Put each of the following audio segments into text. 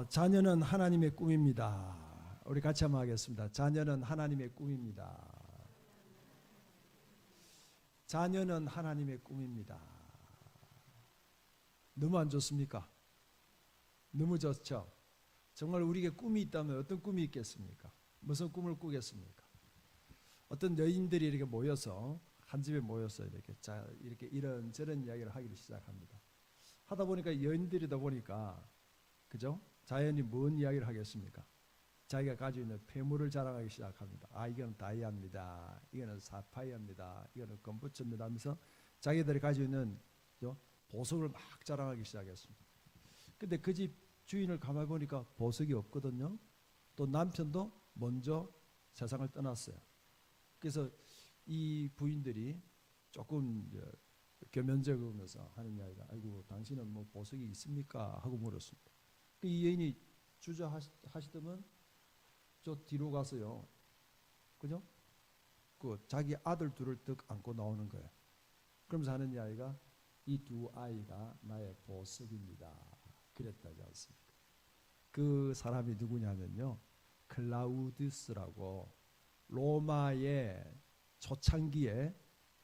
자녀는 하나님의 꿈입니다. 우리 같이 한번 하겠습니다. 자녀는 하나님의 꿈입니다. 자녀는 하나님의 꿈입니다. 너무 안 좋습니까? 너무 좋죠? 정말 우리에게 꿈이 있다면 어떤 꿈이 있겠습니까? 무슨 꿈을 꾸겠습니까? 어떤 여인들이 이렇게 모여서 한 집에 모여서 이렇게 이런저런 이야기를 하기를 시작합니다. 하다 보니까 여인들이다 보니까 그죠? 자연히 뭔 이야기를 하겠습니까? 자기가 가지고 있는 폐물을 자랑하기 시작합니다. 이거는 다이아입니다. 이거는 사파이어입니다. 이거는 금부츠입니다 하면서 자기들이 가지고 있는 보석을 막 자랑하기 시작했습니다. 근데 그 집 주인을 가만히 보니까 보석이 없거든요. 또 남편도 먼저 세상을 떠났어요. 그래서 이 부인들이 조금 겸연쩍으면서 하는 이야기가 아이고 당신은 뭐 보석이 있습니까? 하고 물었습니다. 이 여인이 주저하시더면 저 뒤로 가서요. 그죠? 그 자기 아들 둘을 뜩 안고 나오는 거예요. 그러면서 하는 이야기가 이 두 아이가 나의 보석입니다. 그랬다지 않습니까? 그 사람이 누구냐면요. 클라우디우스라고 로마의 초창기에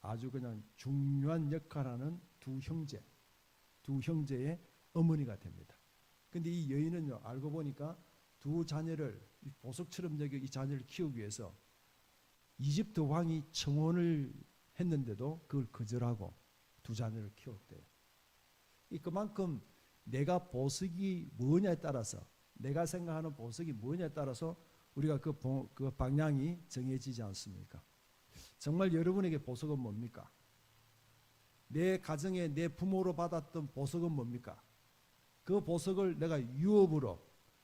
아주 그냥 중요한 역할하는 두 형제의 어머니가 됩니다. 근데 이 여인은요, 알고 보니까 두 자녀를 보석처럼 여겨 이 자녀를 키우기 위해서 이집트 왕이 청혼을 했는데도 그걸 거절하고 두 자녀를 키웠대요. 그만큼 내가 보석이 뭐냐에 따라서, 내가 생각하는 보석이 뭐냐에 따라서 우리가 그 방향이 정해지지 않습니까? 정말 여러분에게 보석은 뭡니까? 내 가정에 내 부모로 받았던 보석은 뭡니까? 그 보석을 내가 유업으로,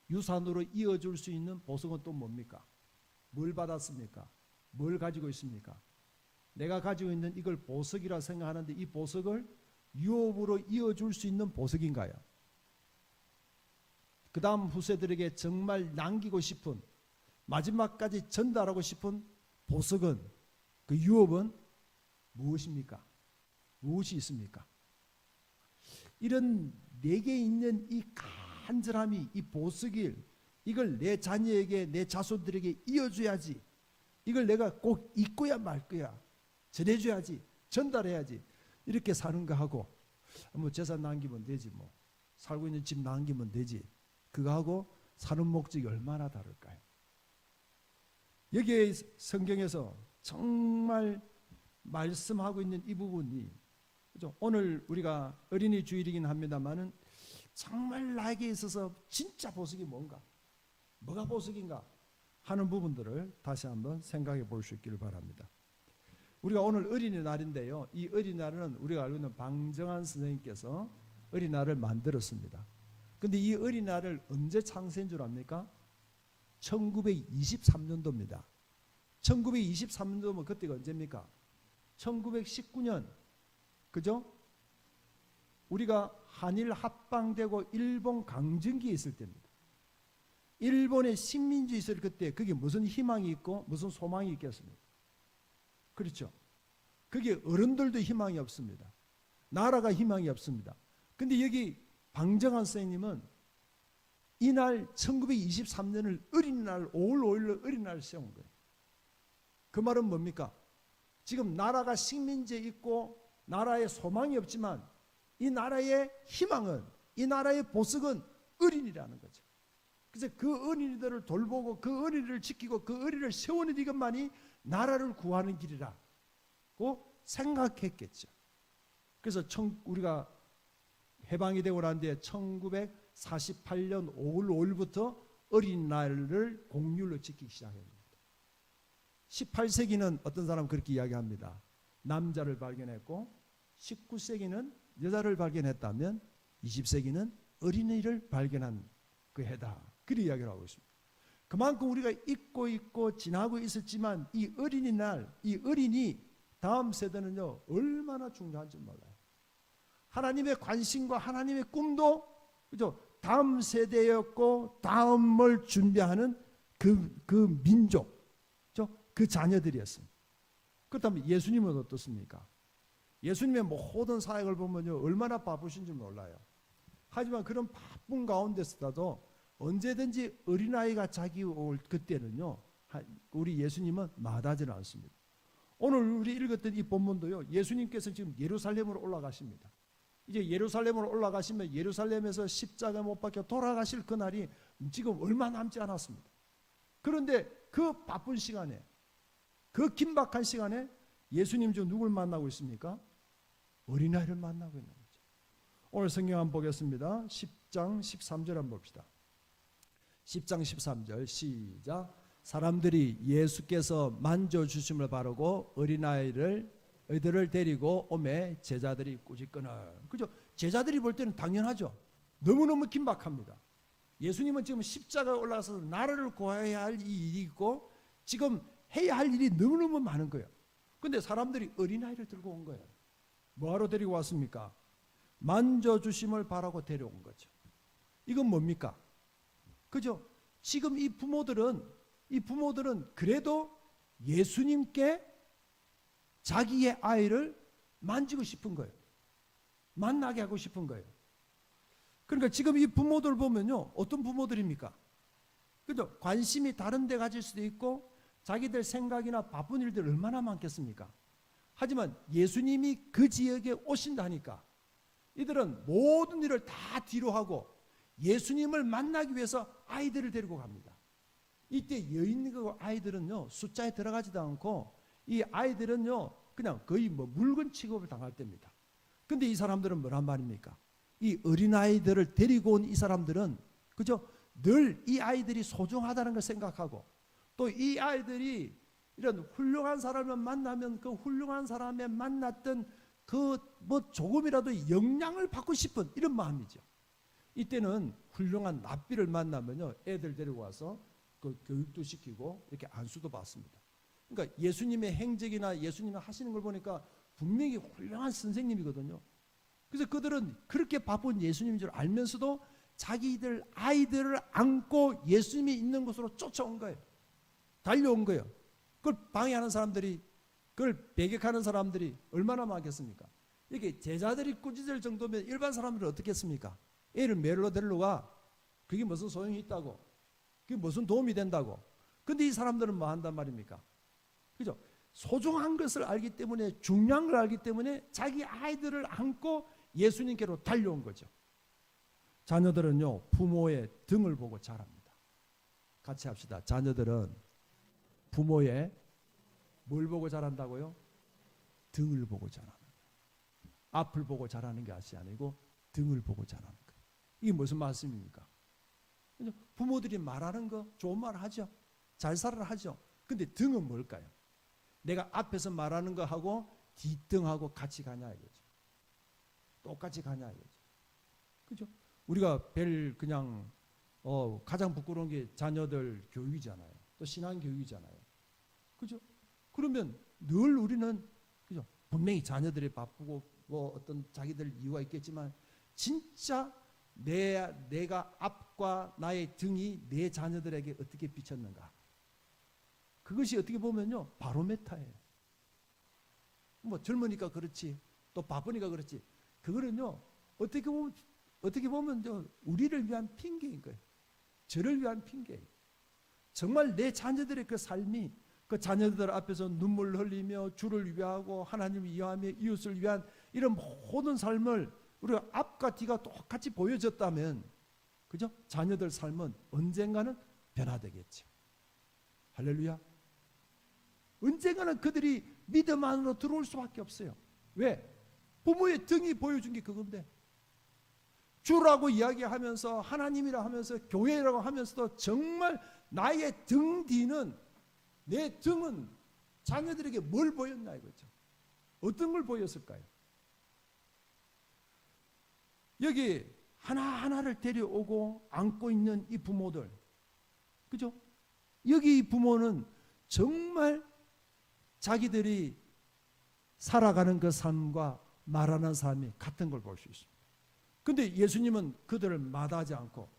유산으로 이어줄 수 있는 보석은 또 뭡니까? 뭘 받았습니까? 뭘 가지고 있습니까? 내가 가지고 있는 이걸 보석이라 생각하는데 이 보석을 유업으로 이어줄 수 있는 보석인가요? 그 다음 후세들에게 정말 남기고 싶은, 마지막까지 전달하고 싶은 보석은, 그 유업은 무엇입니까? 무엇이 있습니까? 이런 내게 있는 이 간절함이, 이 보석일, 이걸 내 자녀에게, 내 자손들에게 이어줘야지. 이걸 내가 꼭 잊고야 말 거야. 전해줘야지. 전달해야지. 이렇게 사는 거 하고, 뭐 재산 남기면 되지 뭐. 살고 있는 집 남기면 되지. 그거하고 사는 목적이 얼마나 다를까요? 여기에 성경에서 정말 말씀하고 있는 이 부분이, 그죠? 오늘 우리가 어린이 주일이긴 합니다만은 정말 나에게 있어서 진짜 보석이 뭔가, 뭐가 보석인가 하는 부분들을 다시 한번 생각해 볼 수 있기를 바랍니다. 우리가 오늘 어린이날인데요. 이 어린이날은 우리가 알고 있는 방정환 선생님께서 어린이날을 만들었습니다. 근데 이 어린이날을 언제 창세한 줄 압니까? 1923년도입니다. 1923년도면 그때가 언제입니까? 1919년. 그죠? 우리가 한일 합방되고 일본 강점기에 있을 때입니다. 일본의 식민지 있을 그때 그게 무슨 희망이 있고 무슨 소망이 있겠습니까? 그렇죠? 그게 어른들도 희망이 없습니다. 나라가 희망이 없습니다. 근데 여기 방정환 선생님은 이날 1923년을 어린이날 5월 5일로 어린이날을 세운 거예요. 그 말은 뭡니까? 지금 나라가 식민지에 있고 나라에 소망이 없지만 이 나라의 희망은, 이 나라의 보석은 어린이라는 거죠. 그래서 그 어린이들을 돌보고 그 어린이를 지키고 그 어린이를 세우는 이것만이 나라를 구하는 길이라고 생각했겠죠. 그래서 우리가 해방이 되고 난 뒤에 1948년 5월 5일부터 어린이날을 공휴일로 지키기 시작합니다. 18세기는 어떤 사람은 그렇게 이야기합니다. 남자를 발견했고 19세기는 여자를 발견했다면 20세기는 어린이를 발견한 그 해다. 그런 이야기를 하고 있습니다. 그만큼 우리가 잊고 지나고 있었지만 이 어린이날, 이 어린이 다음 세대는요 얼마나 중요한지 몰라요. 하나님의 관심과 하나님의 꿈도 그죠? 다음 세대였고 다음을 준비하는 그 민족, 그죠? 그 자녀들이었습니다. 그렇다면 예수님은 어떻습니까? 예수님의 모든 사역을 보면요 얼마나 바쁘신지 몰라요. 하지만 그런 바쁜 가운데서도 언제든지 어린아이가 자기 올 그때는요, 우리 예수님은 마다하지는 않습니다. 오늘 우리 읽었던 이 본문도요, 예수님께서 지금 예루살렘으로 올라가십니다. 이제 예루살렘으로 올라가시면 예루살렘에서 십자가 못 박혀 돌아가실 그날이 지금 얼마 남지 않았습니다. 그런데 그 바쁜 시간에, 그 긴박한 시간에 예수님 지금 누굴 만나고 있습니까? 어린아이를 만나고 있는 거죠. 오늘 성경 한번 보겠습니다. 10장 13절 한번 봅시다. 10장 13절 시작. 사람들이 예수께서 만져주심을 바라고 어린아이들을 데리고 오매 제자들이 꾸짖거늘. 그죠? 제자들이 볼 때는 당연하죠. 너무너무 긴박합니다. 예수님은 지금 십자가에 올라가서 나라를 구해야 할 일이 있고 지금 해야 할 일이 너무너무 많은 거예요. 근데 사람들이 어린아이를 들고 온 거예요. 뭐하러 데리고 왔습니까? 만져주심을 바라고 데려온 거죠. 이건 뭡니까? 그죠? 지금 이 부모들은 그래도 예수님께 자기의 아이를 만지고 싶은 거예요. 만나게 하고 싶은 거예요. 그러니까 지금 이 부모들 보면요, 어떤 부모들입니까? 그죠? 관심이 다른 데 가질 수도 있고 자기들 생각이나 바쁜 일들 얼마나 많겠습니까? 하지만 예수님이 그 지역에 오신다니까 이들은 모든 일을 다 뒤로 하고 예수님을 만나기 위해서 아이들을 데리고 갑니다. 이때 여인과 아이들은요, 숫자에 들어가지도 않고 이 아이들은요, 그냥 거의 뭐 물건 취급을 당할 때입니다. 근데 이 사람들은 뭐란 말입니까? 이 어린아이들을 데리고 온 이 사람들은, 그죠? 늘 이 아이들이 소중하다는 걸 생각하고 또 이 아이들이 이런 훌륭한 사람을 만나면 그 훌륭한 사람에 만났던 그 뭐 조금이라도 영향을 받고 싶은 이런 마음이죠. 이때는 훌륭한 랍비를 만나면요, 애들 데리고 와서 그 교육도 시키고 이렇게 안수도 받습니다. 그러니까 예수님의 행적이나 예수님이 하시는 걸 보니까 분명히 훌륭한 선생님이거든요. 그래서 그들은 그렇게 바쁜 예수님인 줄 알면서도 자기들 아이들을 안고 예수님이 있는 곳으로 쫓아온 거예요. 달려온 거예요. 그걸 방해하는 사람들이, 그걸 배격하는 사람들이 얼마나 많겠습니까? 이게 제자들이 꾸짖을 정도면 일반 사람들은 어떻게 했습니까? 애를 매로 데리러가, 그게 무슨 소용이 있다고, 그게 무슨 도움이 된다고. 근데 이 사람들은 뭐 한단 말입니까? 그죠? 소중한 것을 알기 때문에, 중요한 걸 알기 때문에 자기 아이들을 안고 예수님께로 달려온 거죠. 자녀들은요, 부모의 등을 보고 자랍니다. 같이 합시다. 자녀들은 부모의 뭘 보고 자란다고요? 등을 보고 자라는 거예요. 앞을 보고 자라는 것이 아니고 등을 보고 자라는 거예요. 이게 무슨 말씀입니까? 부모들이 말하는 거 좋은 말 하죠. 잘 살아라 하죠. 근데 등은 뭘까요? 내가 앞에서 말하는 거 하고 뒷등하고 같이 가냐 이거죠. 똑같이 가냐 이거죠. 그죠? 우리가 그냥 가장 부끄러운 게 자녀들 교육이잖아요. 또 신앙 교육이잖아요. 그죠? 그러면 늘 우리는, 그죠? 분명히 자녀들이 바쁘고 뭐 어떤 자기들 이유가 있겠지만 진짜 내가 앞과 나의 등이 내 자녀들에게 어떻게 비쳤는가? 그것이 어떻게 보면요, 바로메타예요. 뭐 젊으니까 그렇지, 또 바쁘니까 그렇지. 그거는요, 어떻게 보면 우리를 위한 핑계인 거예요. 저를 위한 핑계예요. 정말 내 자녀들의 그 삶이, 그 자녀들 앞에서 눈물 흘리며 주를 위하고 하나님을 위하며 이웃을 위한 이런 모든 삶을 우리가 앞과 뒤가 똑같이 보여줬다면, 그죠? 자녀들 삶은 언젠가는 변화되겠죠. 할렐루야. 언젠가는 그들이 믿음 안으로 들어올 수밖에 없어요. 왜? 부모의 등이 보여준 게 그건데, 주라고 이야기하면서 하나님이라 하면서 교회라고 하면서도 정말 나의 등 뒤는, 내 등은 자녀들에게 뭘 보였나 이거죠. 어떤 걸 보였을까요? 여기 하나하나를 데려오고 안고 있는 이 부모들, 그죠? 여기 이 부모는 정말 자기들이 살아가는 그 삶과 말하는 삶이 같은 걸 볼 수 있습니다. 근데 예수님은 그들을 마다하지 않고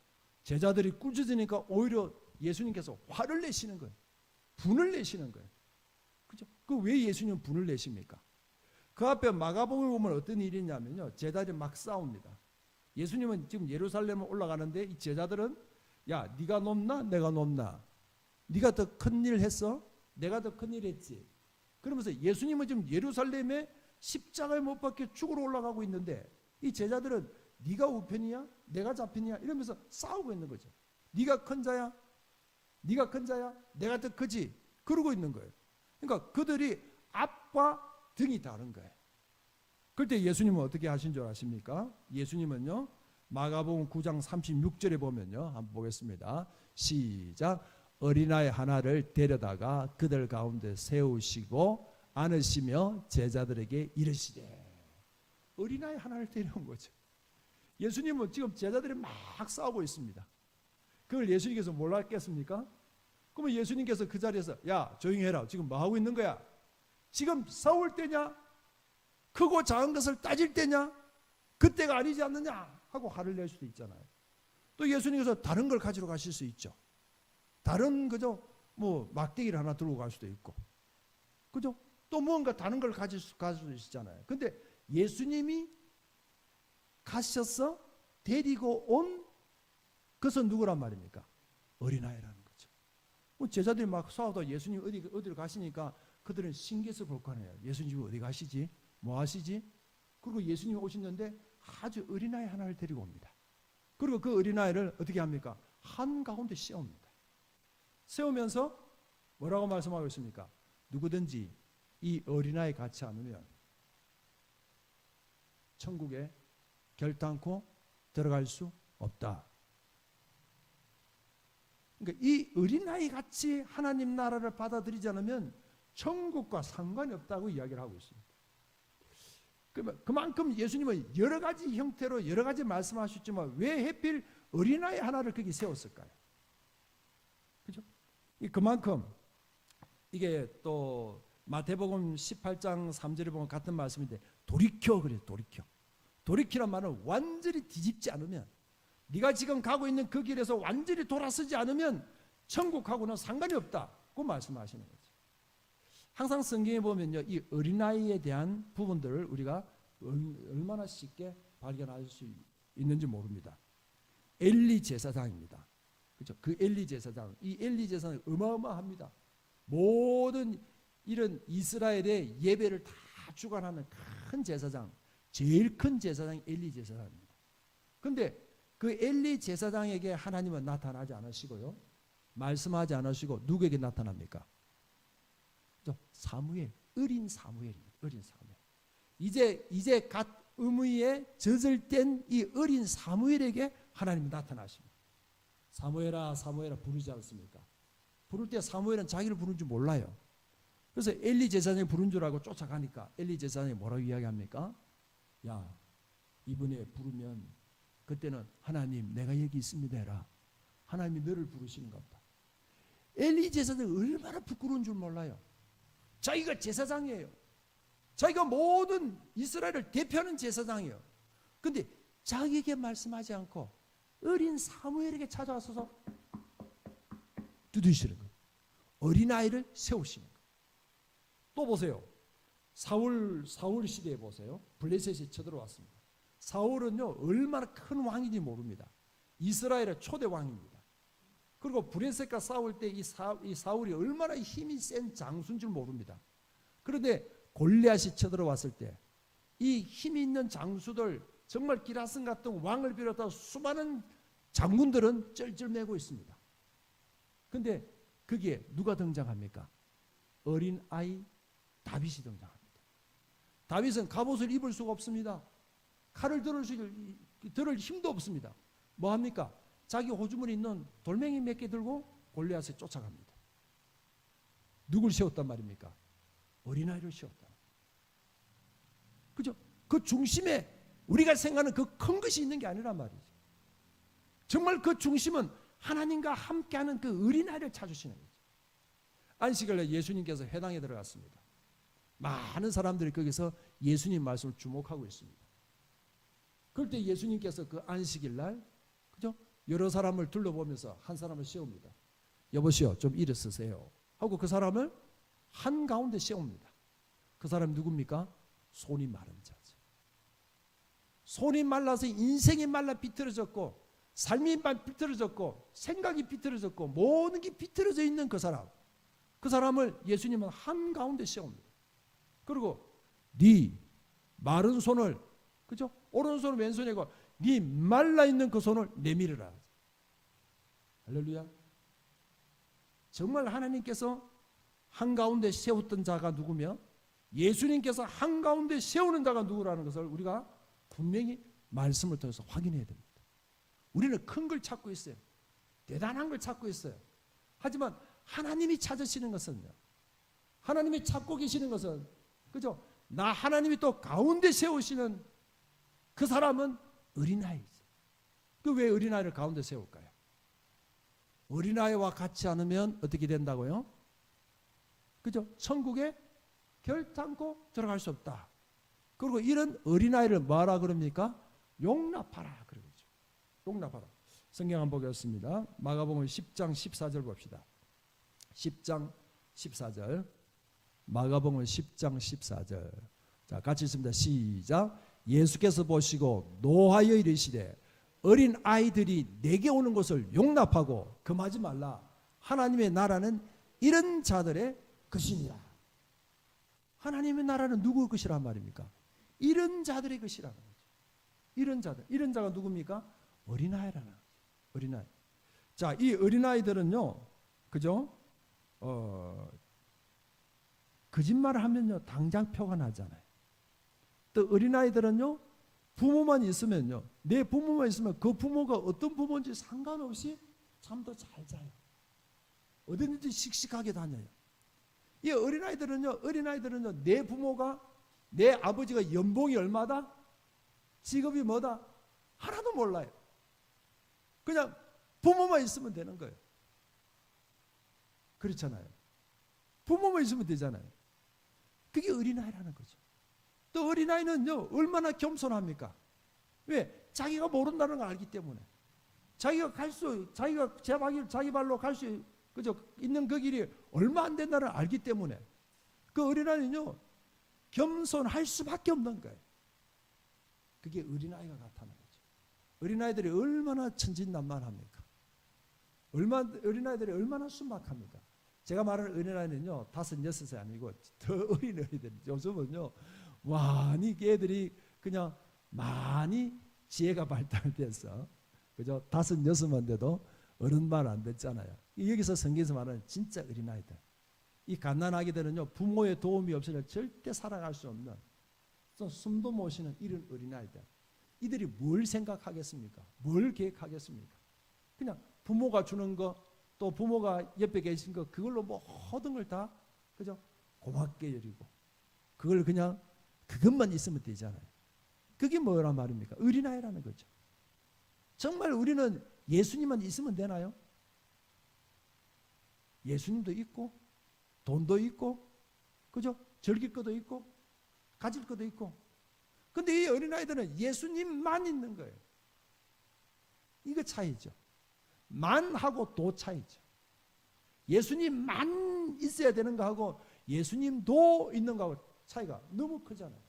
제자들이 꾸짖으니까 오히려 예수님께서 화를 내시는 거예요. 분을 내시는 거예요. 그죠? 그 왜 예수님은 분을 내십니까? 그 앞에 마가복음을 보면 어떤 일이 있냐면요, 제자들이 막 싸웁니다. 예수님은 지금 예루살렘에 올라가는데 이 제자들은 야, 네가 높나 내가 높나? 네가 더 큰 일 했어? 내가 더 큰 일 했지. 그러면서 예수님은 지금 예루살렘에 십자가에 못 박혀 죽으러 올라가고 있는데 이 제자들은 네가 우편이야? 내가 좌편이야? 이러면서 싸우고 있는 거죠. 네가 큰 자야? 네가 큰 자야? 내가 더 크지? 그러고 있는 거예요. 그러니까 그들이 앞과 등이 다른 거예요. 그때 예수님은 어떻게 하신 줄 아십니까? 예수님은요, 마가복음 9장 36절에 보면요, 한번 보겠습니다. 시작. 어린아이 하나를 데려다가 그들 가운데 세우시고 안으시며 제자들에게 이르시되. 어린아이 하나를 데려온 거죠. 예수님은 지금 제자들이 막 싸우고 있습니다. 그걸 예수님께서 몰랐겠습니까? 그러면 예수님께서 그 자리에서 야, 조용히 해라. 지금 뭐 하고 있는 거야? 지금 싸울 때냐? 크고 작은 것을 따질 때냐? 그때가 아니지 않느냐? 하고 화를 낼 수도 있잖아요. 또 예수님께서 다른 걸 가지러 가실 수 있죠. 다른 그죠? 뭐 막대기를 하나 들고 갈 수도 있고, 그죠? 또 무언가 다른 걸 가질 수 있잖아요. 근데 예수님이 가셔서 데리고 온 그것은 누구란 말입니까? 어린아이라는 거죠. 제자들이 막 싸우다 예수님 어디를 가시니까 그들은 신기해서 볼 거 아니에요. 예수님 어디 가시지? 뭐 하시지? 그리고 예수님이 오시는데 아주 어린아이 하나를 데리고 옵니다. 그리고 그 어린아이를 어떻게 합니까? 한가운데 세웁니다. 세우면서 뭐라고 말씀하고 있습니까? 누구든지 이 어린아이 같지 않으면 천국에 결단코 들어갈 수 없다. 그러니까 이 어린아이 같이 하나님 나라를 받아들이지 않으면 천국과 상관이 없다고 이야기를 하고 있습니다. 그만큼 예수님은 여러 가지 형태로 여러 가지 말씀하셨지만 왜 하필 어린아이 하나를 거기 세웠을까요? 그죠? 그만큼 이게 또 마태복음 18장 3절에 보면 같은 말씀인데 돌이켜 그래요. 돌이키란 말은 완전히 뒤집지 않으면, 네가 지금 가고 있는 그 길에서 완전히 돌아서지 않으면 천국하고는 상관이 없다. 그 말씀하시는 거죠. 항상 성경에 보면요, 이 어린아이에 대한 부분들을 우리가 얼마나 쉽게 발견할 수 있는지 모릅니다. 엘리 제사장입니다. 그렇죠? 그 엘리 제사장, 이 엘리 제사장이 어마어마합니다. 모든 이런 이스라엘의 예배를 다 주관하는 큰 제사장, 제일 큰 제사장이 엘리 제사장입니다. 그런데 그 엘리 제사장에게 하나님은 나타나지 않으시고요, 말씀하지 않으시고 누구에게 나타납니까? 사무엘, 어린 사무엘입니다. 어린 사무엘. 이제 갓 의무에 젖을 땐 이 어린 사무엘에게 하나님이 나타나십니다. 사무엘아, 사무엘아 부르지 않습니까? 부를 때 사무엘은 자기를 부른 줄 몰라요. 그래서 엘리 제사장이 부른 줄 알고 쫓아가니까 엘리 제사장이 뭐라고 이야기합니까? 야, 이번에 부르면 그때는 하나님 내가 여기 있습니다 해라. 하나님이 너를 부르시는 겁니다. 엘리 제사장이 얼마나 부끄러운 줄 몰라요. 자기가 제사장이에요. 자기가 모든 이스라엘을 대표하는 제사장이에요. 그런데 자기에게 말씀하지 않고 어린 사무엘에게 찾아와서 두드리시는 거예요. 어린아이를 세우시는 거예요. 또 보세요. 사울 시대에 보세요. 블레셋이 쳐들어왔습니다. 사울은요 얼마나 큰 왕인지 모릅니다. 이스라엘의 초대 왕입니다. 그리고 블레셋과 싸울 때 이 사울이 얼마나 힘이 센 장수인 줄 모릅니다. 그런데 골리앗이 쳐들어왔을 때 이 힘이 있는 장수들, 정말 기라슨 같은 왕을 비롯한 수많은 장군들은 쩔쩔매고 있습니다. 그런데 거기에 누가 등장합니까? 어린아이 다윗이 등장합니다. 다윗은 갑옷을 입을 수가 없습니다. 칼을 들을 힘도 없습니다. 뭐합니까? 자기 호주머니에 있는 돌멩이 몇 개 들고 골리앗에 쫓아갑니다. 누굴 세웠단 말입니까? 어린아이를 세웠다. 그죠? 그 중심에 우리가 생각하는 그 큰 것이 있는 게 아니란 말이죠. 정말 그 중심은 하나님과 함께하는 그 어린아이를 찾으시는 거죠. 안식일에 예수님께서 회당에 들어갔습니다. 많은 사람들이 거기서 예수님 말씀을 주목하고 있습니다. 그럴 때 예수님께서 그 안식일 날, 그죠? 여러 사람을 둘러보면서 한 사람을 세웁니다. 여보시오, 좀 일어서세요 하고 그 사람을 한가운데 세웁니다. 그 사람이 누굽니까? 손이 마른 자죠. 손이 말라서 인생이 말라 비틀어졌고 삶이 비틀어졌고 생각이 비틀어졌고 모든 게 비틀어져 있는 그 사람을 예수님은 한가운데 세웁니다. 그리고 네 마른 손을, 그죠? 오른손을 왼손에 고 네 말라있는 그 손을 내밀으라. 할렐루야. 정말 하나님께서 한가운데 세웠던 자가 누구며 예수님께서 한가운데 세우는 자가 누구라는 것을 우리가 분명히 말씀을 통해서 확인해야 됩니다. 우리는 큰 걸 찾고 있어요. 대단한 걸 찾고 있어요. 하지만 하나님이 찾으시는 것은요, 하나님이 찾고 계시는 것은, 그죠? 나 하나님이 또 가운데 세우시는 그 사람은 어린아이죠. 그 왜 어린아이를 가운데 세울까요? 어린아이와 같지 않으면 어떻게 된다고요? 그죠? 천국에 결단코 들어갈 수 없다. 그리고 이런 어린아이를 뭐하라 그럽니까? 용납하라 그러죠. 용납하라. 성경 한번 보겠습니다. 마가복음 10장 14절 봅시다. 10장 14절. 마가복음 10장 14절. 자, 같이 있습니다. 시작. 예수께서 보시고 노하여 이르시되 어린 아이들이 내게 오는 것을 용납하고 금하지 말라. 하나님의 나라는 이런 자들의 것이니라. 하나님의 나라는 누구의 것이란 말입니까? 이런 자들의 것이라는 거죠. 이런 자들. 이런 자가 누굽니까? 어린아이라는 거죠. 어린아이. 자, 이 어린아이들은요, 그죠? 거짓말을 하면요, 당장 표가 나잖아요. 또 어린아이들은요, 부모만 있으면요, 내 부모만 있으면 그 부모가 어떤 부모인지 상관없이 잠도 잘 자요. 어디든지 씩씩하게 다녀요. 이 어린아이들은요, 내 부모가, 내 아버지가 연봉이 얼마다? 직업이 뭐다? 하나도 몰라요. 그냥 부모만 있으면 되는 거예요. 그렇잖아요. 부모만 있으면 되잖아요. 그게 어린아이라는 거죠. 또 어린아이는요, 얼마나 겸손합니까? 왜? 자기가 모른다는 걸 알기 때문에. 자기가 자기 발로 갈 수, 그죠? 있는 그 길이 얼마 안 된다는 걸 알기 때문에. 그 어린아이는요, 겸손할 수밖에 없는 거예요. 그게 어린아이가 나타나는 거죠. 어린아이들이 얼마나 천진난만합니까? 어린아이들이 얼마나 순박합니까? 제가 말하는 어린아이는요, 5, 6세 아니고 더 어린 어린이들. 요즘은요, 많이 애들이 그냥 많이 지혜가 발달돼서, 그죠? 5, 6만 돼도 어른 말 안 듣잖아요. 여기서 성경에서 말하는 진짜 어린아이들. 이 갓난아기들은요, 부모의 도움이 없이는 절대 살아갈 수 없는, 숨도 못 쉬는 이런 어린아이들. 이들이 뭘 생각하겠습니까? 뭘 계획하겠습니까? 그냥 부모가 주는 거, 또 부모가 옆에 계신 거, 그걸로 모든 걸 다, 그죠? 고맙게 여기고, 그걸 그냥 그것만 있으면 되잖아요. 그게 뭐란 말입니까? 어린아이라는 거죠. 정말 우리는 예수님만 있으면 되나요? 예수님도 있고, 돈도 있고, 그죠? 즐길 것도 있고, 가질 것도 있고. 근데 이 어린아이들은 예수님만 있는 거예요. 이거 차이죠. 만하고 도 차이죠. 예수님만 있어야 되는 거하고 예수님도 있는 거하고 차이가 너무 크잖아요.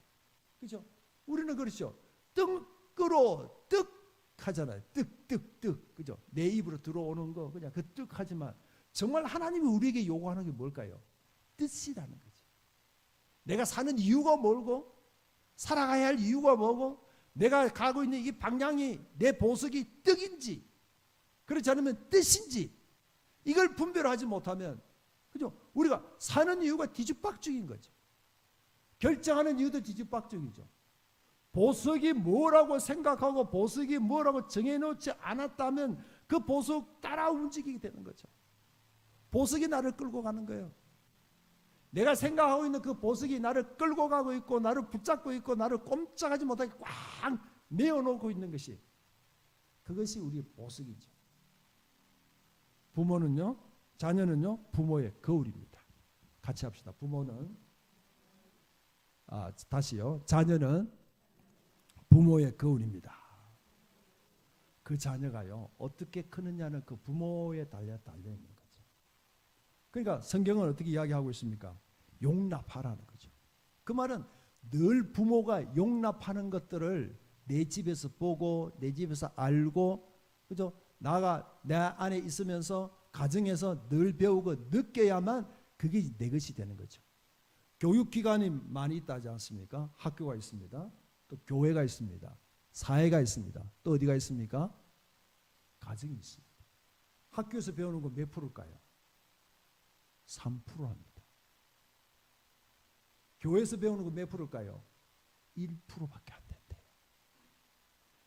그죠? 우리는 그렇죠. 떡으로 떡 하잖아요. 떡. 그죠? 내 입으로 들어오는 거 그냥 그 떡 하지만 정말 하나님이 우리에게 요구하는 게 뭘까요? 뜻이라는 거죠. 내가 사는 이유가 뭘고, 살아가야 할 이유가 뭐고, 내가 가고 있는 이 방향이 내 보석이 떡인지, 그렇지 않으면 뜻인지, 이걸 분별하지 못하면, 그죠? 우리가 사는 이유가 뒤죽박죽인 거죠. 결정하는 이유도 뒤죽박죽이죠. 보석이 뭐라고 생각하고 보석이 뭐라고 정해놓지 않았다면 그 보석 따라 움직이게 되는 거죠. 보석이 나를 끌고 가는 거예요. 내가 생각하고 있는 그 보석이 나를 끌고 가고 있고, 나를 붙잡고 있고, 나를 꼼짝하지 못하게 꽉 메어놓고 있는 것이, 그것이 우리의 보석이죠. 부모는요, 자녀는요, 부모의 거울입니다. 같이 합시다. 부모는, 다시요. 자녀는 부모의 거울입니다. 그 자녀가요, 어떻게 크느냐는 그 부모에 달려 있는 거죠. 그러니까 성경은 어떻게 이야기하고 있습니까? 용납하라는 거죠. 그 말은 늘 부모가 용납하는 것들을 내 집에서 보고, 내 집에서 알고, 그죠? 나가 내 안에 있으면서 가정에서 늘 배우고 느껴야만 그게 내 것이 되는 거죠. 교육기관이 많이 있다지 않습니까? 학교가 있습니다. 또 교회가 있습니다. 사회가 있습니다. 또 어디가 있습니까? 가정이 있습니다. 학교에서 배우는 거 몇 프로일까요? 3% 합니다. 교회에서 배우는 거 몇 프로일까요? 1%밖에 안 된대요.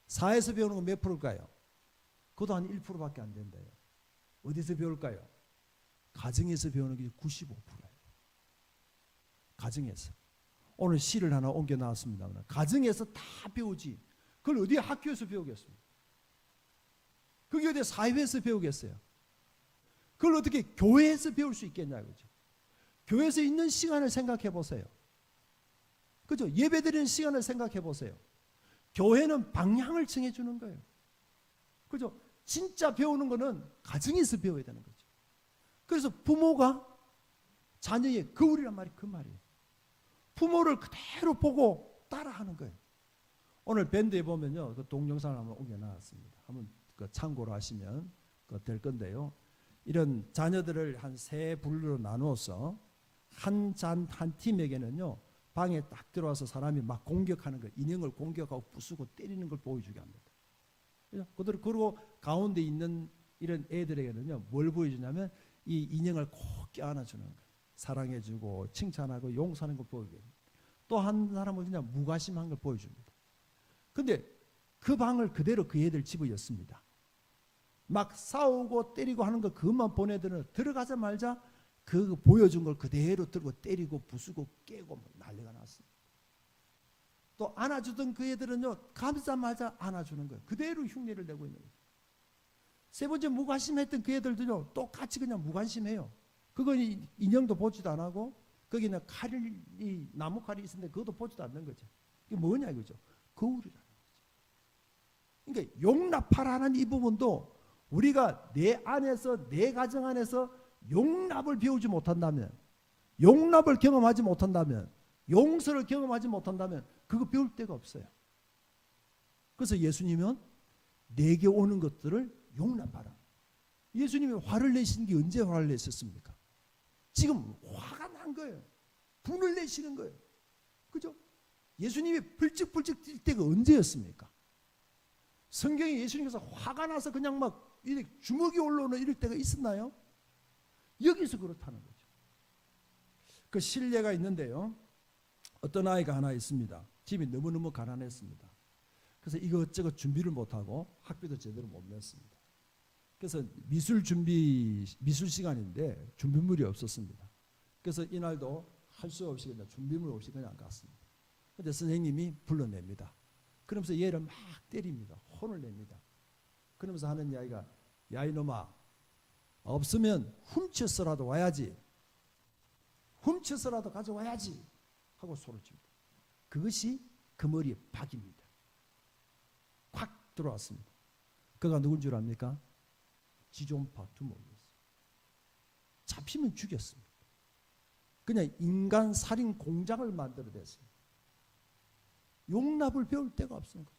사회에서 배우는 거 몇 프로일까요? 그것도 한 1%밖에 안 된대요. 어디서 배울까요? 가정에서 배우는 게 95%예요. 가정에서. 오늘 시를 하나 옮겨 나왔습니다. 가정에서 다 배우지. 그걸 어디 학교에서 배우겠습니까? 그게 어디 사회에서 배우겠어요? 그걸 어떻게 교회에서 배울 수 있겠냐 그죠? 교회에서 있는 시간을 생각해 보세요. 그죠? 예배드리는 시간을 생각해 보세요. 교회는 방향을 정해 주는 거예요. 그죠? 진짜 배우는 거는 가정에서 배워야 되는 거죠. 그래서 부모가 자녀의 거울이란 말이 그 말이에요. 부모를 그대로 보고 따라하는 거예요. 오늘 밴드에 보면요, 그 동영상을 한번 옮겨 놨습니다. 한번 그 참고로 하시면 될 건데요. 이런 자녀들을 한 세 분류로 나누어서 한 팀에게는요, 방에 딱 들어와서 사람이 막 공격하는 거, 인형을 공격하고 부수고 때리는 걸 보여주게 합니다. 그리고 가운데 있는 이런 애들에게는요, 뭘 보여주냐면 이 인형을 꼭 껴안아주는 거예요. 사랑해주고 칭찬하고 용서하는 걸 보여줘요. 또 한 사람은 그냥 무관심한 걸 보여줍니다. 근데 그 방을 그대로 그 애들 집어였습니다. 막 싸우고 때리고 하는 거 그것만 본 애들은 들어가자마자 그 보여준 걸 그대로 들고 때리고 부수고 깨고 뭐 난리가 났습니다. 또 안아주던 그 애들은요, 감자마자 안아주는 거예요. 그대로 흉내를 내고 있는 거예요. 세 번째 무관심했던 그 애들도요, 똑같이 그냥 무관심해요. 그건 인형도 보지도 안 하고 거기는 칼이 나무 칼이 있었는데 그것도 보지도 않는 거죠. 이게 뭐냐 이거죠. 거울이라는 거죠. 그러니까 용납하라는 이 부분도 우리가 내 안에서 내 가정 안에서 용납을 배우지 못한다면, 용납을 경험하지 못한다면, 용서를 경험하지 못한다면 그거 배울 데가 없어요. 그래서 예수님은 내게 오는 것들을 용납하라. 예수님이 화를 내신 게 언제 화를 내셨습니까? 지금 화가 난 거예요. 분을 내시는 거예요. 그죠? 예수님이 불쩍불쩍 뛸 때가 언제였습니까? 성경에 예수님께서 화가 나서 그냥 막 이렇게 주먹이 올라오는 이럴 때가 있었나요? 여기서 그렇다는 거죠. 그 실례가 있는데요. 어떤 아이가 하나 있습니다. 집이 너무너무 가난했습니다. 그래서 이것저것 준비를 못하고 학비도 제대로 못 냈습니다. 그래서 미술 시간인데 준비물이 없었습니다. 그래서 이날도 할 수 없이 그냥 준비물 없이 그냥 갔습니다. 그런데 선생님이 불러냅니다. 그러면서 얘를 막 때립니다. 혼을 냅니다. 그러면서 하는 이야기가, 야 이놈아, 없으면 훔쳐서라도 와야지. 훔쳐서라도 가져와야지 하고 소를 칩니다. 그것이 그 머리에 박입니다. 콱 들어왔습니다. 그가 누군 줄 압니까? 지존파 두목이었어요. 잡히면 죽였습니다. 그냥 인간 살인 공장을 만들어냈습니다. 용납을 배울 데가 없는 거죠.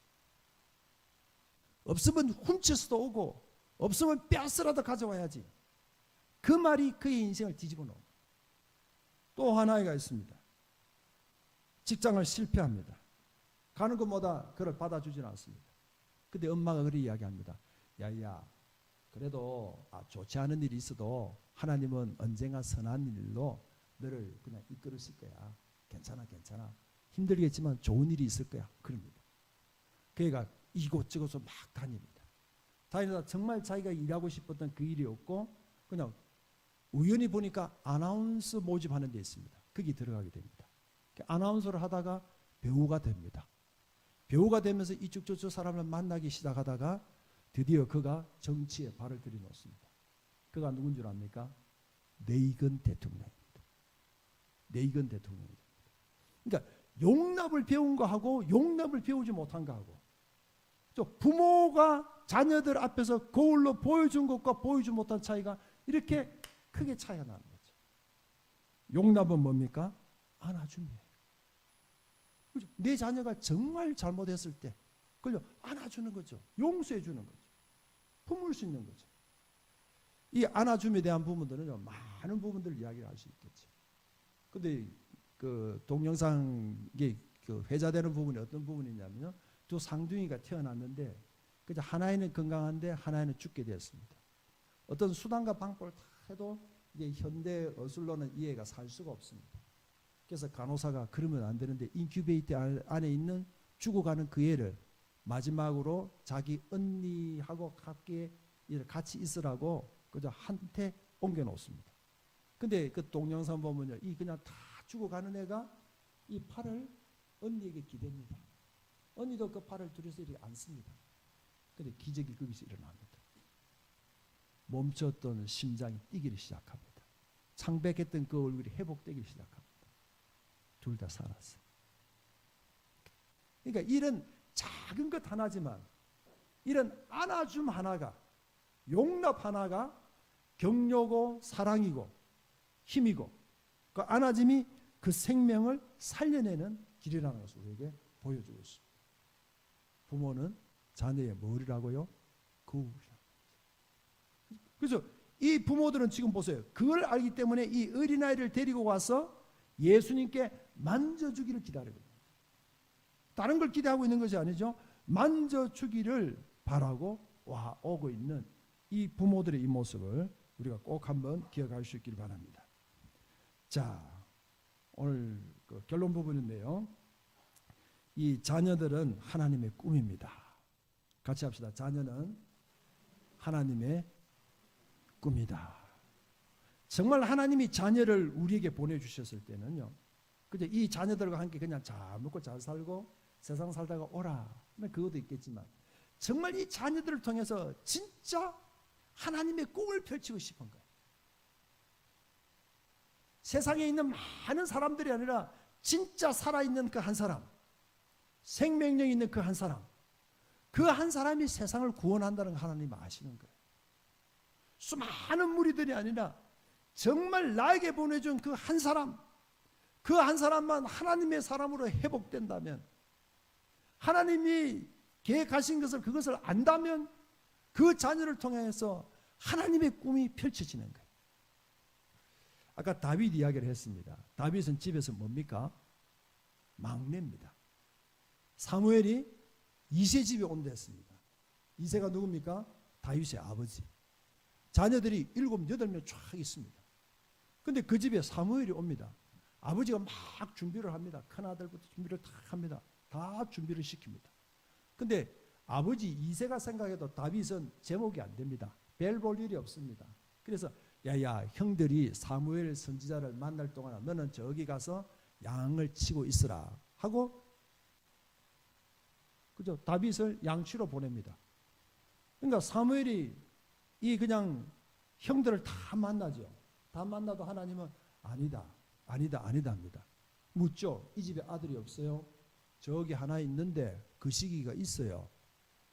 없으면 훔쳐서도 오고 없으면 뺏어라도 가져와야지. 그 말이 그의 인생을 뒤집어 놓은 거예요. 또 하나가 있습니다. 직장을 실패합니다. 가는 것마다 그를 받아주지는 않습니다. 근데 엄마가 그렇게 이야기합니다. 야야, 그래도 좋지 않은 일이 있어도 하나님은 언젠가 선한 일로 너를 그냥 이끌으실 거야. 괜찮아. 힘들겠지만 좋은 일이 있을 거야. 그럽니다. 그애가 이곳저곳을 막 다닙니다. 다니다 정말 자기가 일하고 싶었던 그 일이 없고 그냥 우연히 보니까 아나운서 모집하는 데 있습니다. 거기 들어가게 됩니다. 아나운서를 하다가 배우가 됩니다. 배우가 되면서 이쪽 저쪽 사람을 만나기 시작하다가 드디어 그가 정치에 발을 들여놓습니다. 그가 누군 줄 압니까? 레이건 대통령입니다. 레이건 대통령입니다. 그러니까 용납을 배운 거하고 용납을 배우지 못한 거하고, 부모가 자녀들 앞에서 거울로 보여준 것과 보여주지 못한 차이가 이렇게 크게 차이가 나는 거죠. 용납은 뭡니까? 안아줍니다. 그죠? 내 자녀가 정말 잘못했을 때 그걸 안아주는 거죠. 용서해 주는 거죠. 품을 수 있는 거죠. 이 안아줌에 대한 부분들은요, 많은 부분들을 이야기를 할 수 있겠죠. 근데 그 동영상에 그 회자되는 부분이 어떤 부분이냐면요, 두 쌍둥이가 태어났는데 그저 하나에는 건강한데 하나에는 죽게 되었습니다. 어떤 수단과 방법을 다 해도 이제 현대 어술로는 이해가 살 수가 없습니다. 그래서 간호사가 그러면 안 되는데 인큐베이터 안에 있는 죽어가는 그 애를 마지막으로 자기 언니하고 같이 있으라고 그저 한테 옮겨 놓습니다. 근데 그 동영상 보면요, 이 그냥 다 죽어가는 애가 이 팔을 언니에게 기댑니다. 언니도 그 팔을 들여서 이렇게 안습니다. 근데 기적이 거기서 일어납니다. 멈췄던 심장이 뛰기를 시작합니다. 창백했던 그 얼굴이 회복되기 시작합니다. 둘 다 살았어요. 그러니까 이런 작은 것 하나지만 이런 안아줌 하나가, 용납 하나가 격려고 사랑이고 힘이고 그 안아줌이 그 생명을 살려내는 길이라는 것을 우리에게 보여주고 있습니다. 부모는 자녀의 머리라고요? 거울이라고. 그래서 이 부모들은 지금 보세요. 그걸 알기 때문에 이 어린아이를 데리고 와서 예수님께 만져주기를 기다리고 있습니다. 다른 걸 기대하고 있는 것이 아니죠. 만져주기를 바라고 오고 있는 이 부모들의 이 모습을 우리가 꼭 한번 기억할 수 있기를 바랍니다. 자, 오늘 그 결론 부분인데요. 이 자녀들은 하나님의 꿈입니다. 같이 합시다. 자녀는 하나님의 꿈이다. 정말 하나님이 자녀를 우리에게 보내주셨을 때는요, 그죠? 이 자녀들과 함께 그냥 잘 먹고 잘 살고 세상 살다가 오라, 그것도 있겠지만 정말 이 자녀들을 통해서 진짜 하나님의 꿈을 펼치고 싶은 거예요. 세상에 있는 많은 사람들이 아니라 진짜 살아있는 그 한 사람, 생명력 있는 그 한 사람, 그 한 사람이 세상을 구원한다는 걸 하나님 아시는 거예요. 수많은 무리들이 아니라 정말 나에게 보내준 그 한 사람, 그 한 사람만 하나님의 사람으로 회복된다면, 하나님이 계획하신 것을 그것을 안다면 그 자녀를 통해서 하나님의 꿈이 펼쳐지는 거예요. 아까 다윗 이야기를 했습니다. 다윗은 집에서 뭡니까? 막내입니다. 사무엘이 이세 집에 온다 했습니다. 이세가 누굽니까? 다윗의 아버지. 자녀들이 7, 8명 쫙 있습니다. 근데 그 집에 사무엘이 옵니다. 아버지가 막 준비를 합니다. 큰아들부터 준비를 다 합니다. 다 준비를 시킵니다. 근데 아버지 이세가 생각해도 다윗은 제목이 안 됩니다. 별 볼 일이 없습니다. 그래서 야야, 형들이 사무엘 선지자를 만날 동안 너는 저기 가서 양을 치고 있으라 하고, 그죠? 다윗을 양치로 보냅니다. 그러니까 사무엘이 이 그냥 형들을 다 만나죠. 다 만나도 하나님은 아니다 합니다. 묻죠. 이 집에 아들이 없어요? 저기 하나 있는데 그 시기가 있어요.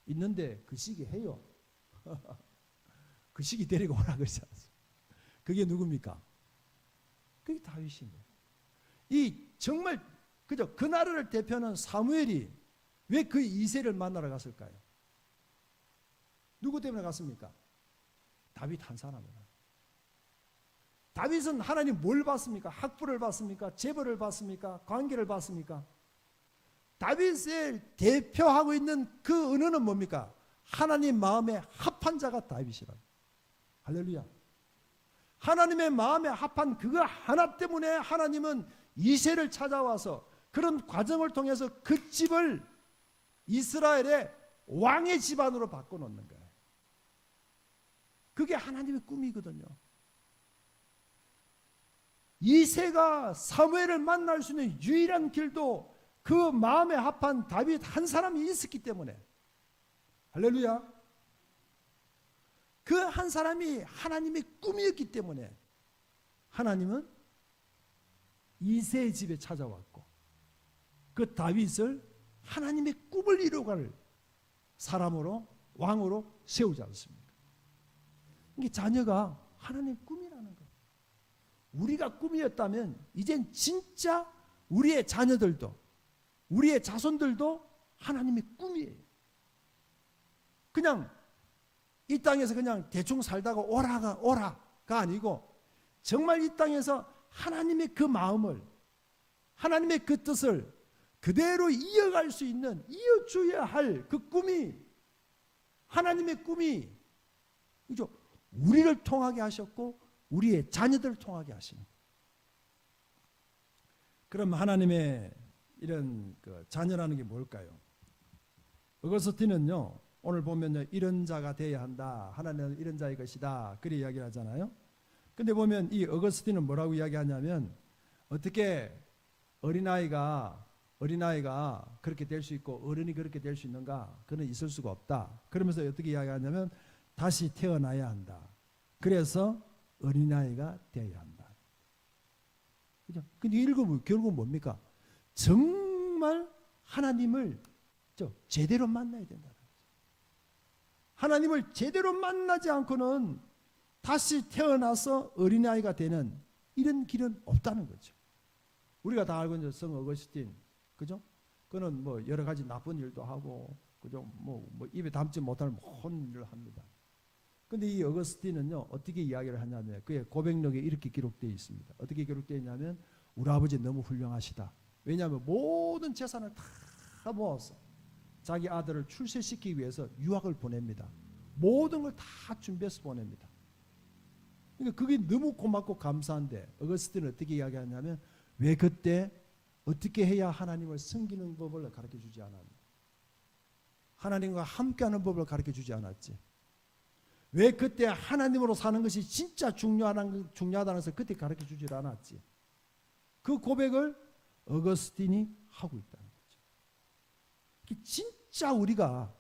있는데 그 시기 해요. 그 시기 데리고 오라 그러지 않습니까? 그게 누굽니까? 그게 다윗인 거예요. 이 정말 그죠? 그 나라를 대표하는 사무엘이 왜 그 이세를 만나러 갔을까요? 누구 때문에 갔습니까? 다윗 한 사람이라. 다윗은 하나님 뭘 봤습니까? 학부를 봤습니까? 재벌을 봤습니까? 관계를 봤습니까? 다윗을 대표하고 있는 그 은혜는 뭡니까? 하나님 마음에 합한 자가 다윗이라. 할렐루야. 하나님의 마음에 합한 그거 하나 때문에 하나님은 이세를 찾아와서 그런 과정을 통해서 그 집을 이스라엘의 왕의 집안으로 바꿔놓는 거예요. 그게 하나님의 꿈이거든요. 이세가 사무엘을 만날 수 있는 유일한 길도 그 마음에 합한 다윗 한 사람이 있었기 때문에, 할렐루야. 그 한 사람이 하나님의 꿈이었기 때문에 하나님은 이세의 집에 찾아왔고 그 다윗을 하나님의 꿈을 이루어갈 사람으로, 왕으로 세우지 않습니까? 이게 자녀가 하나님의 꿈이라는 거예요. 우리가 꿈이었다면 이젠 진짜 우리의 자녀들도, 우리의 자손들도 하나님의 꿈이에요. 그냥 이 땅에서 그냥 대충 살다가 오라가 아니고 정말 이 땅에서 하나님의 그 마음을, 하나님의 그 뜻을 그대로 이어갈 수 있는, 이어줘야 할 그 꿈이, 하나님의 꿈이, 그죠? 우리를 통하게 하셨고 우리의 자녀들을 통하게 하시는. 그럼 하나님의 이런 그 자녀라는 게 뭘까요? 어거스틴은요, 오늘 보면요, 이런 자가 되어야 한다, 하나님은 이런 자의 것이다, 그렇게 이야기를 하잖아요. 근데 보면 이 어거스틴은 뭐라고 이야기하냐면, 어떻게 어린아이가 그렇게 될 수 있고 어른이 그렇게 될 수 있는가? 그는 있을 수가 없다. 그러면서 어떻게 이야기하냐면 다시 태어나야 한다. 그래서 어린아이가 되어야 한다. 그죠? 근데 읽으면 결국은 뭡니까? 정말 하나님을 제대로 만나야 된다는 거죠. 하나님을 제대로 만나지 않고는 다시 태어나서 어린아이가 되는 이런 길은 없다는 거죠. 우리가 다 알고 있는 성 어거스틴, 그죠? 그는 뭐 여러 가지 나쁜 일도 하고, 그죠? 뭐 입에 담지 못할 모든 일을 합니다. 근데 이 어거스틴은요, 어떻게 이야기를 하냐면 그의 고백록에 이렇게 기록되어 있습니다. 어떻게 기록되어 있냐면, 우리 아버지 너무 훌륭하시다. 왜냐하면 모든 재산을 다 모아서 자기 아들을 출세시키기 위해서 유학을 보냅니다. 모든 걸 다 준비해서 보냅니다. 그러니까 그게 너무 고맙고 감사한데, 어거스틴은 어떻게 이야기하냐면, 왜 그때 어떻게 해야 하나님을 섬기는 법을 가르쳐 주지 않았나? 하나님과 함께하는 법을 가르쳐 주지 않았지? 왜 그때 하나님으로 사는 것이 진짜 중요하다는 것을 그때 가르쳐 주지 않았지? 그 고백을 어거스틴이 하고 있다는 거죠. 진짜 우리가,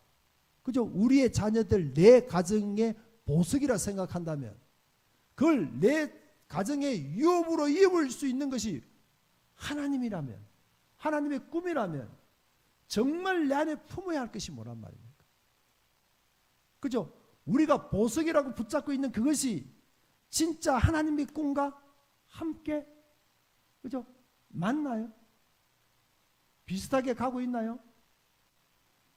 그죠? 우리의 자녀들, 내 가정의 보석이라 생각한다면, 그걸 내 가정의 유업으로 이어볼 수 있는 것이 하나님이라면, 하나님의 꿈이라면 정말 내 안에 품어야 할 것이 뭐란 말입니까? 그죠? 우리가 보석이라고 붙잡고 있는 그것이 진짜 하나님의 꿈과 함께, 그죠? 맞나요? 비슷하게 가고 있나요?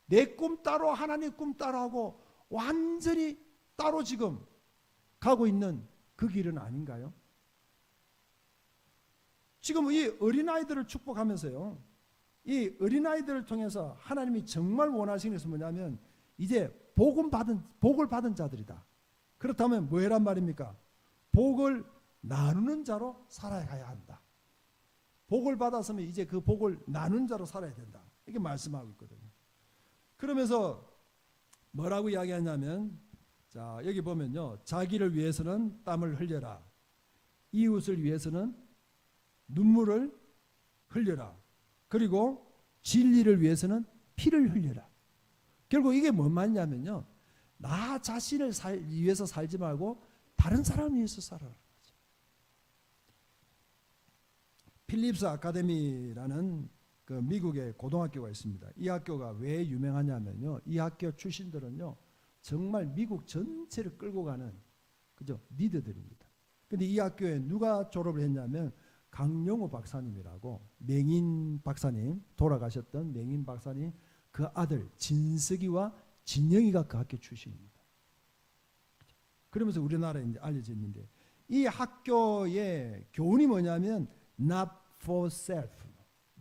내 꿈 따로 하나님의 꿈 따로 하고 완전히 따로 지금 가고 있는 그 길은 아닌가요? 지금 이 어린아이들을 축복하면서요, 이 어린아이들을 통해서 하나님이 정말 원하시는 것은 뭐냐면, 이제 복을 받은 자들이다. 그렇다면 뭐란 말입니까? 복을 나누는 자로 살아가야 한다. 복을 받았으면 이제 그 복을 나누는 자로 살아야 된다. 이렇게 말씀하고 있거든요. 그러면서 뭐라고 이야기하냐면, 자, 여기 보면요, 자기를 위해서는 땀을 흘려라. 이웃을 위해서는 눈물을 흘려라. 그리고 진리를 위해서는 피를 흘려라. 결국 이게 뭔 말이냐면요, 나 자신을 위해서 살지 말고 다른 사람을 위해서 살아라. 필립스 아카데미라는 그 미국의 고등학교가 있습니다. 이 학교가 왜 유명하냐면요, 이 학교 출신들은요, 정말 미국 전체를 끌고 가는, 그죠, 리더들입니다. 근데 이 학교에 누가 졸업을 했냐면 강영호 박사님이라고, 맹인 박사님, 돌아가셨던 맹인 박사님 그 아들 진석이와 진영이가 그 학교 출신입니다. 그러면서 우리나라에 이제 알려져 있는데, 이 학교의 교훈이 뭐냐면 not for self,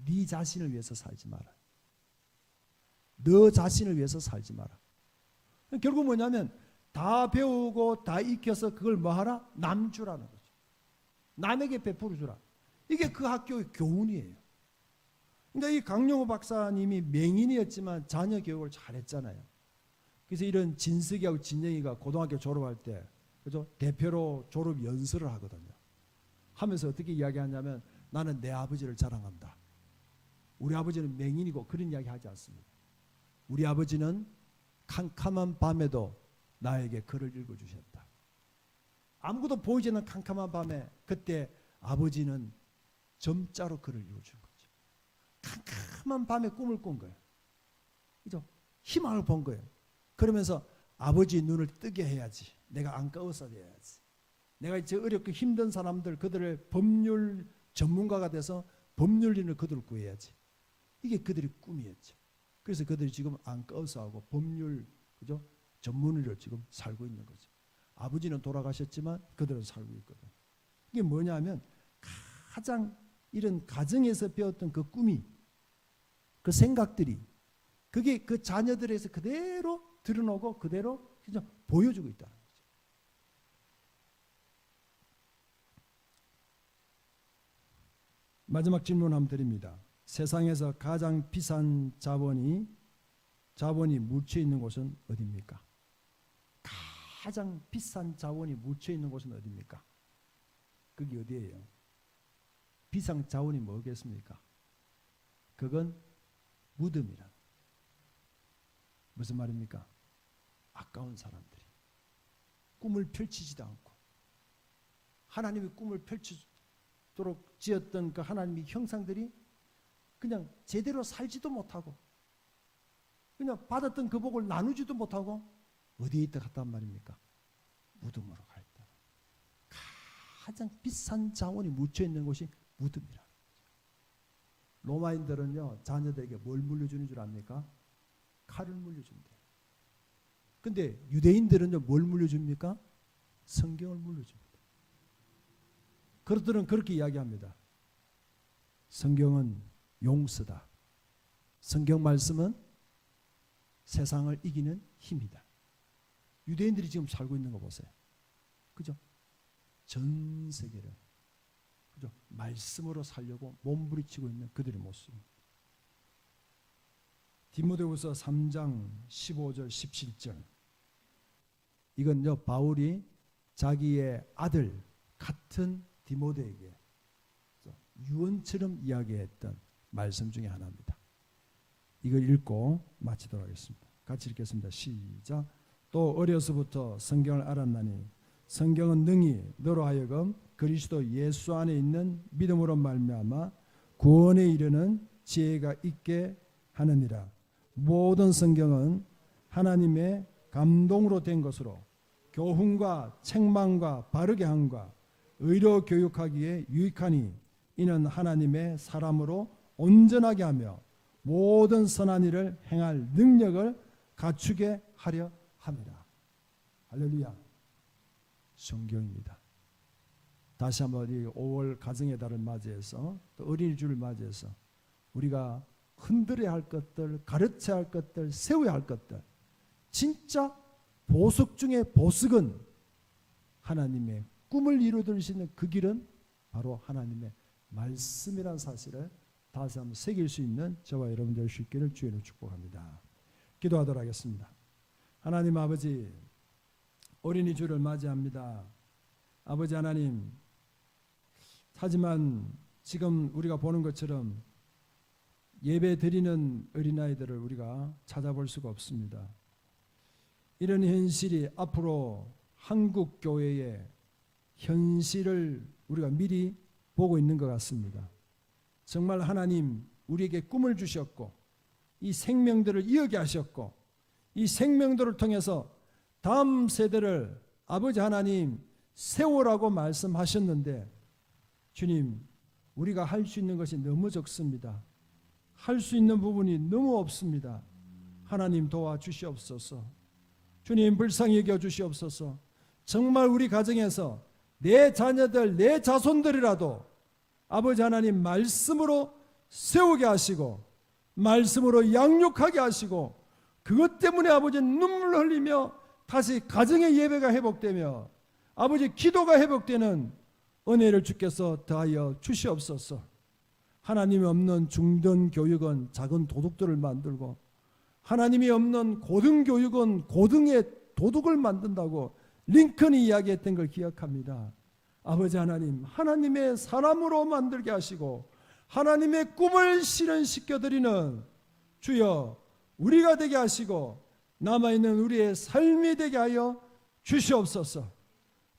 네 자신을 위해서 살지 마라. 너 자신을 위해서 살지 마라. 결국 뭐냐면 다 배우고 다 익혀서 그걸 뭐하라? 남 주라는 거죠. 남에게 베풀어 주라. 이게 그 학교의 교훈이에요. 근데 이 강영호 박사님이 맹인이었지만 자녀 교육을 잘했잖아요. 그래서 이런 진석이하고 진영이가 고등학교 졸업할 때, 그죠, 대표로 졸업 연설을 하거든요. 하면서 어떻게 이야기하냐면, 나는 내 아버지를 자랑한다. 우리 아버지는 맹인이고 그런 이야기 하지 않습니다. 우리 아버지는 캄캄한 밤에도 나에게 글을 읽어주셨다. 아무것도 보이지 않는 캄캄한 밤에 그때 아버지는 점자로 글을 읽어준 거죠. 캄캄한 밤에 꿈을 꾼 거예요. 그죠? 희망을 본 거예요. 그러면서 아버지의 눈을 뜨게 해야지. 내가 안꺼어서 해야지. 내가 이제 어렵고 힘든 사람들, 그들의 법률 전문가가 돼서 법률인을 그들을 구해야지. 이게 그들의 꿈이었죠. 그래서 그들이 지금 안꺼어서 하고 법률, 그죠? 전문으로 지금 살고 있는 거죠. 아버지는 돌아가셨지만 그들은 살고 있거든. 이게 뭐냐면 가장 이런 가정에서 배웠던 그 꿈이, 그 생각들이, 그게 그 자녀들에서 그대로 드러나고 그대로 그냥 보여주고 있다는 거죠. 마지막 질문 한번 드립니다. 세상에서 가장 비싼 자본이 묻혀 있는 곳은 어디입니까? 가장 비싼 자원이 묻혀 있는 곳은 어디입니까? 그게 어디예요? 비싼 자원이 뭐겠습니까? 그건 무덤이라. 무슨 말입니까? 아까운 사람들이 꿈을 펼치지도 않고 하나님의 꿈을 펼치도록 지었던 그 하나님의 형상들이 그냥 제대로 살지도 못하고 그냥 받았던 그 복을 나누지도 못하고 어디에 있다 갔단 말입니까? 무덤으로 가 있다. 가장 비싼 자원이 묻혀 있는 곳이 무덤이라. 로마인들은요, 자녀들에게 뭘 물려주는 줄 압니까? 칼을 물려준대요. 근데 유대인들은요, 뭘 물려줍니까? 성경을 물려줍니다. 그들은 그렇게 이야기합니다. 성경은 용서다. 성경 말씀은 세상을 이기는 힘이다. 유대인들이 지금 살고 있는 거 보세요. 그죠? 전 세계를 그죠? 말씀으로 살려고 몸부림치고 있는 그들의 모습입니다. 디모데후서 3장 15절 17절. 이건요, 바울이 자기의 아들 같은 디모데에게 유언처럼 이야기했던 말씀 중에 하나입니다. 이걸 읽고 마치도록 하겠습니다. 같이 읽겠습니다. 시작. 또 어려서부터 성경을 알았나니 성경은 능히 너로 하여금 그리스도 예수 안에 있는 믿음으로 말미암아 구원에 이르는 지혜가 있게 하느니라. 모든 성경은 하나님의 감동으로 된 것으로 교훈과 책망과 바르게 함과 의로 교육하기에 유익하니 이는 하나님의 사람으로 온전하게 하며 모든 선한 일을 행할 능력을 갖추게 하려 합니다. 할렐루야. 성경입니다. 다시 한번 이 5월 가정의 달을 맞이해서 또 어린이주를 맞이해서 우리가 흔들어야 할 것들, 가르쳐야 할 것들, 세워야 할 것들, 진짜 보석 중에 보석은 하나님의 꿈을 이루어질 수 있는 그 길은 바로 하나님의 말씀이라는 사실을 다시 한번 새길 수 있는 저와 여러분 될 수 있기를 주의로 축복합니다. 기도하도록 하겠습니다. 하나님 아버지, 어린이주를 맞이합니다. 아버지 하나님, 하지만 지금 우리가 보는 것처럼 예배 드리는 어린아이들을 우리가 찾아볼 수가 없습니다. 이런 현실이 앞으로 한국 교회의 현실을 우리가 미리 보고 있는 것 같습니다. 정말 하나님 우리에게 꿈을 주셨고 이 생명들을 이어게 하셨고 이 생명들을 통해서 다음 세대를 아버지 하나님 세우라고 말씀하셨는데 주님, 우리가 할 수 있는 것이 너무 적습니다. 할 수 있는 부분이 너무 없습니다. 하나님 도와주시옵소서. 주님 불쌍히 여겨주시옵소서. 정말 우리 가정에서 내 자녀들, 내 자손들이라도 아버지 하나님 말씀으로 세우게 하시고 말씀으로 양육하게 하시고 그것 때문에 아버지 눈물 흘리며 다시 가정의 예배가 회복되며 아버지 기도가 회복되는 은혜를 주께서 더하여 주시옵소서. 하나님이 없는 중등교육은 작은 도둑들을 만들고 하나님이 없는 고등교육은 고등의 도둑을 만든다고 링컨이 이야기했던 걸 기억합니다. 아버지 하나님, 하나님의 사람으로 만들게 하시고 하나님의 꿈을 실현시켜드리는 주여 우리가 되게 하시고 남아있는 우리의 삶이 되게 하여 주시옵소서.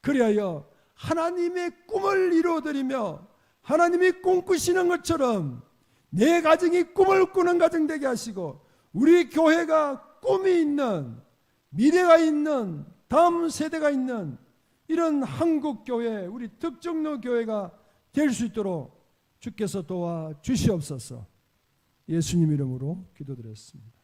그리하여 하나님의 꿈을 이루어드리며 하나님이 꿈꾸시는 것처럼 내 가정이 꿈을 꾸는 가정 되게 하시고 우리 교회가 꿈이 있는 미래가 있는 다음 세대가 있는 이런 한국교회 우리 덕정로 교회가 될 수 있도록 주께서 도와 주시옵소서. 예수님 이름으로 기도드렸습니다.